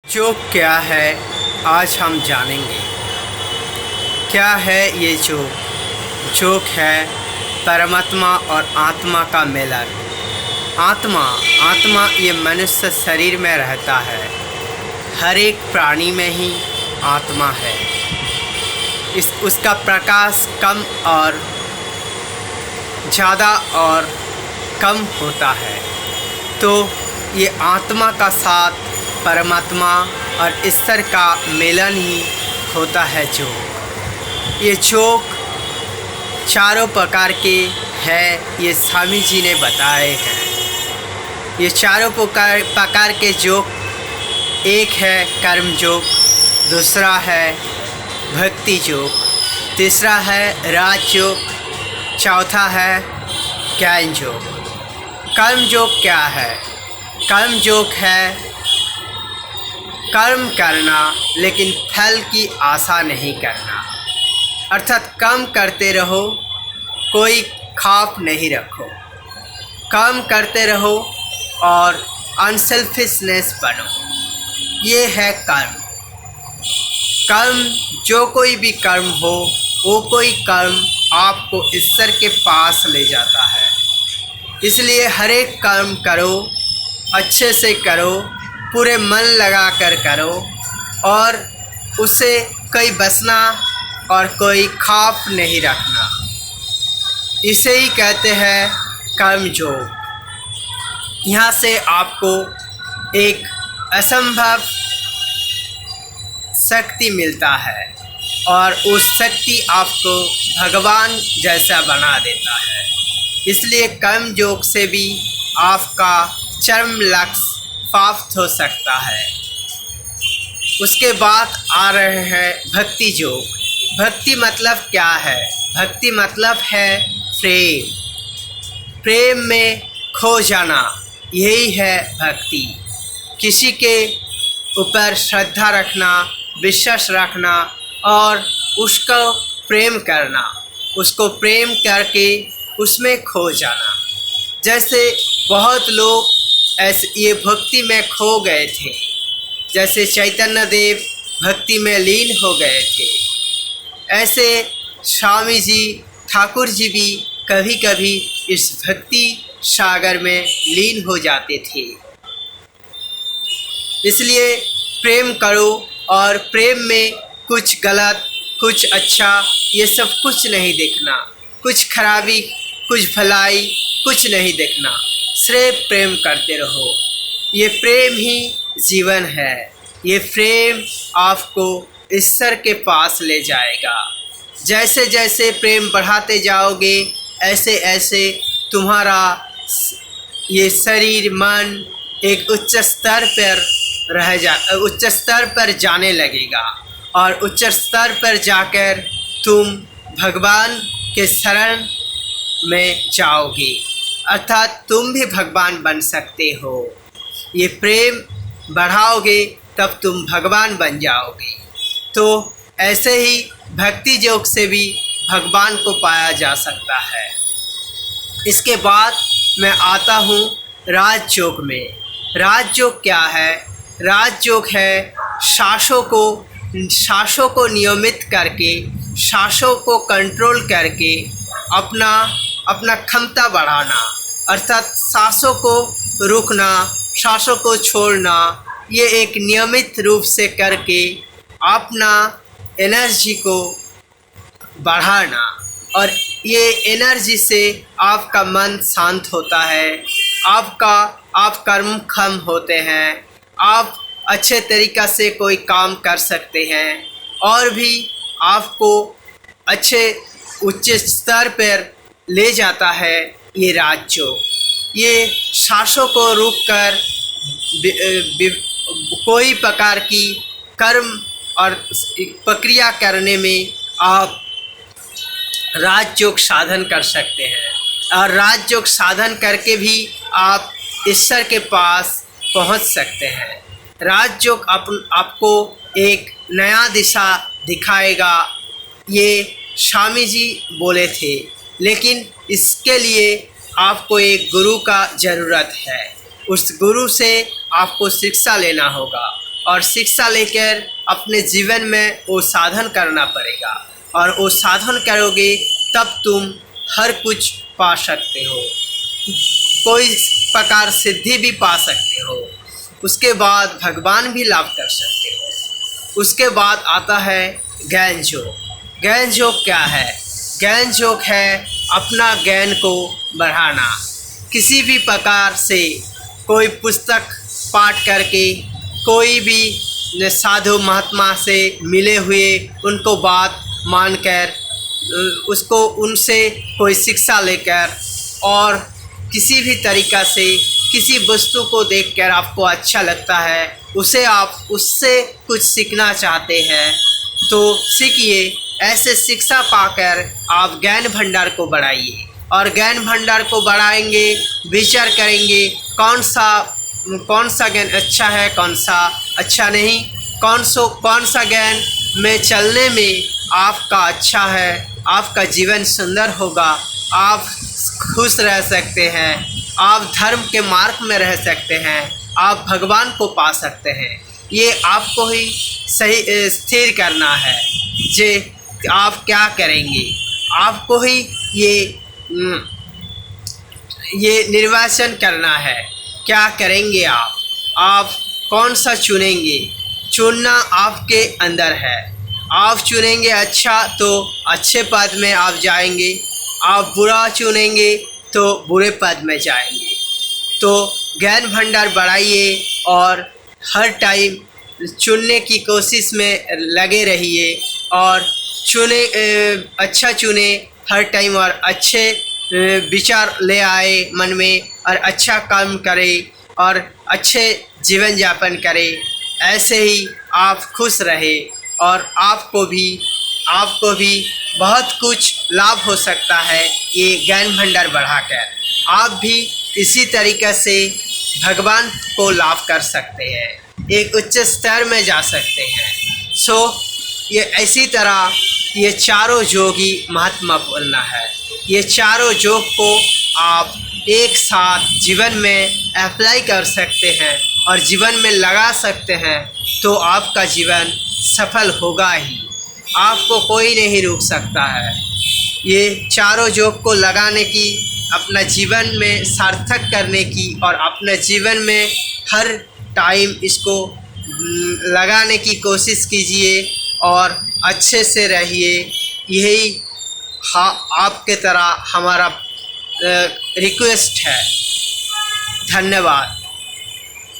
Joke क्या है आज हम जानेंगे। क्या है ये जोक? जोक है परमात्मा और आत्मा का मिलन। आत्मा ये मनुष्य शरीर में रहता है। हर एक प्राणी में ही आत्मा है। उसका प्रकाश कम और ज़्यादा और कम होता है। तो ये आत्मा का साथ परमात्मा और ईश्वर का मिलन ही होता है जोक। ये जोक चारों प्रकार के हैं, ये स्वामी जी ने बताए हैं। ये चारों प्रकार के जोक, एक है कर्म जोक, दूसरा है भक्ति जोक, तीसरा है राज जोक, चौथा है ज्ञान जोक। कर्म जोक क्या है? कर्म जोक है कर्म करना लेकिन फल की आशा नहीं करना, अर्थात कर्म करते रहो, कोई ख्वाब नहीं रखो। कर्म करते रहो और अनसेल्फिशनेस बनो, ये है कर्म। कर्म जो कोई भी कर्म हो, वो कोई कर्म आपको ईश्वर के पास ले जाता है। इसलिए हर एक कर्म करो, अच्छे से करो, पूरे मन लगा कर करो और उससे कोई बसना और कोई खौफ नहीं रखना। इसे ही कहते हैं कर्म जोग। यहाँ से आपको एक असंभव शक्ति मिलता है और उस शक्ति आपको भगवान जैसा बना देता है। इसलिए कर्म योग से भी आपका चरम लक्ष्य प्राप्त हो सकता है। उसके बाद आ रहे हैं भक्ति योग। भक्ति मतलब क्या है? भक्ति मतलब है प्रेम। प्रेम में खो जाना, यही है भक्ति। किसी के ऊपर श्रद्धा रखना, विश्वास रखना और उसको प्रेम करना, उसको प्रेम करके उसमें खो जाना। जैसे बहुत लोग ऐसे ये भक्ति में खो गए थे, जैसे चैतन्य देव भक्ति में लीन हो गए थे। ऐसे स्वामी जी, ठाकुर जी भी कभी कभी इस भक्ति सागर में लीन हो जाते थे। इसलिए प्रेम करो और प्रेम में कुछ गलत, कुछ अच्छा, ये सब कुछ नहीं देखना। कुछ खराबी, कुछ भलाई, कुछ नहीं देखना। सिर्फ प्रेम करते रहो। ये प्रेम ही जीवन है। ये प्रेम आपको ईश्वर के पास ले जाएगा। जैसे जैसे प्रेम बढ़ाते जाओगे, ऐसे ऐसे तुम्हारा ये शरीर, मन एक उच्च स्तर पर जाने लगेगा और उच्च स्तर पर जाकर तुम भगवान के शरण में जाओगे, अर्थात तुम भी भगवान बन सकते हो। ये प्रेम बढ़ाओगे तब तुम भगवान बन जाओगे। तो ऐसे ही भक्ति योग से भी भगवान को पाया जा सकता है। इसके बाद मैं आता हूँ राज योग में। राज योग क्या है? राज योग है सांसों को नियमित करके, सांसों को कंट्रोल करके अपना क्षमता बढ़ाना, अर्थात सांसों को रुकना, सांसों को छोड़ना। ये एक नियमित रूप से करके अपना एनर्जी को बढ़ाना, और ये एनर्जी से आपका मन शांत होता है, आप कर्मक्षम होते हैं, आप अच्छे तरीक़ा से कोई काम कर सकते हैं और भी आपको अच्छे उच्च स्तर पर ले जाता है ये राज योग। ये सांसों को रोककर कोई प्रकार की कर्म और प्रक्रिया करने में आप राज योग साधन कर सकते हैं और राज योग साधन करके भी आप ईश्वर के पास पहुंच सकते हैं। राज योग आपको एक नया दिशा दिखाएगा, ये स्वामी जी बोले थे। लेकिन इसके लिए आपको एक गुरु का ज़रूरत है। उस गुरु से आपको शिक्षा लेना होगा और शिक्षा लेकर अपने जीवन में वो साधन करना पड़ेगा, और वो साधन करोगे तब तुम हर कुछ पा सकते हो, कोई प्रकार सिद्धि भी पा सकते हो। उसके बाद भगवान भी लाभ कर सकते हो। उसके बाद आता है ज्ञान योग। ज्ञान योग क्या है? ज्ञान योग है अपना ज्ञान को बढ़ाना। किसी भी प्रकार से कोई पुस्तक पाठ करके, कोई भी साधु महात्मा से मिले हुए उनको बात मानकर, उसको उनसे कोई शिक्षा लेकर, और किसी भी तरीक़ा से किसी वस्तु को देखकर आपको अच्छा लगता है, उसे आप उससे कुछ सीखना चाहते हैं तो सीखिए। ऐसे शिक्षा पाकर आप ज्ञान भंडार को बढ़ाइए, और ज्ञान भंडार को बढ़ाएंगे, विचार करेंगे कौन सा ज्ञान अच्छा है, कौन सा अच्छा नहीं, कौन सा ज्ञान में चलने में आपका अच्छा है, आपका जीवन सुंदर होगा, आप खुश रह सकते हैं, आप धर्म के मार्ग में रह सकते हैं, आप भगवान को पा सकते हैं। ये आपको ही सही स्थिर करना है जे आप क्या करेंगे। आपको ही ये निर्वाचन करना है, क्या करेंगे आप कौन सा चुनेंगे। चुनना आपके अंदर है। आप चुनेंगे अच्छा तो अच्छे पद में आप जाएंगे, आप बुरा चुनेंगे तो बुरे पद में जाएंगे। तो ज्ञान भंडार बढ़ाइए और हर टाइम चुनने की कोशिश में लगे रहिए, और अच्छा चुने हर टाइम, और अच्छे विचार ले आए मन में, और अच्छा काम करे और अच्छे जीवन यापन करे। ऐसे ही आप खुश रहे, और आपको भी बहुत कुछ लाभ हो सकता है ये ज्ञान भंडार बढ़ाकर। आप भी इसी तरीक़े से भगवान को लाभ कर सकते हैं, एक उच्च स्तर में जा सकते हैं। ये इसी तरह ये चारों योग ही महत्वपूर्ण है। ये चारों योग को आप एक साथ जीवन में अप्लाई कर सकते हैं और जीवन में लगा सकते हैं, तो आपका जीवन सफल होगा ही, आपको कोई नहीं रोक सकता है। ये चारों योग को लगाने की, अपना जीवन में सार्थक करने की, और अपने जीवन में हर टाइम इसको लगाने की कोशिश कीजिए और अच्छे से रहिए। यही आपके तरह हमारा रिक्वेस्ट है। धन्यवाद।